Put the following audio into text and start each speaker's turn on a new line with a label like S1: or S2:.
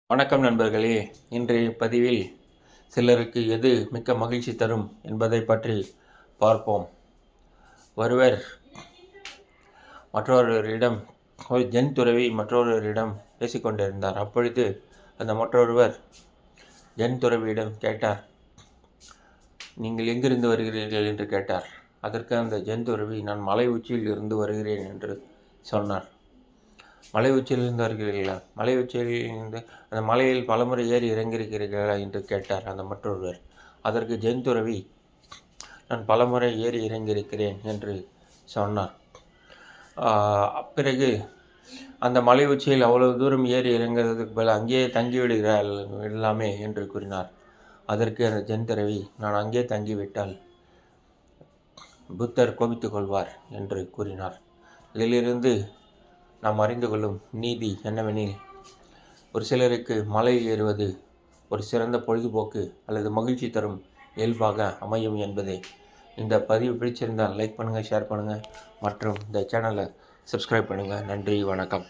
S1: வணக்கம் நண்பர்களே. இன்றைய பதிவில் சிலருக்கு எது மிக்க மகிழ்ச்சி தரும் என்பதை பற்றி பார்ப்போம். ஒருவர் மற்றொருவரிடம், ஒரு ஜென் துறவி மற்றொருவரிடம் பேசிக்கொண்டிருந்தார். அப்பொழுது அந்த மற்றொருவர் ஜென் துறவியிடம் கேட்டார், நீங்கள் எங்கிருந்து வருகிறீர்கள் என்று கேட்டார். அதற்கு அந்த ஜென் துறவி, நான் மலை உச்சியில் இருந்து வருகிறேன் என்று சொன்னார். மலை உச்சியிலிருந்து வருகிறீர்களா? மலை உச்சியிலிருந்து அந்த மலையில் பலமுறை ஏறி இறங்கியிருக்கிறீர்களா என்று கேட்டார் அந்த மற்றொருவர். அதற்கு ஜென் துறவி, நான் பலமுறை ஏறி இறங்கியிருக்கிறேன் என்று சொன்னார். பிறகு அந்த மலை உச்சியில் அவ்வளவு தூரம் ஏறி இறங்குறதுக்கு பதில் அங்கேயே தங்கிவிடலாமே என்று கூறினார். அதற்கு அந்த ஜென் துறவி, நான் அங்கே தங்கிவிட்டால் புத்தர் கோபித்துக் கொள்வார் என்று கூறினார். இதிலிருந்து நாம் அறிந்து கொள்ளும் நீதி என்னவெனில், ஒரு சிலருக்கு மலை ஏறுவது ஒரு சிறந்த பொழுதுபோக்கு அல்லது மகிழ்ச்சி தரும் இயல்பாக அமையும் என்பதே. இந்த பதிவு பிடிச்சிருந்தால் லைக் பண்ணுங்கள், ஷேர் பண்ணுங்கள் மற்றும் இந்த சேனலை சப்ஸ்கிரைப் பண்ணுங்கள். நன்றி, வணக்கம்.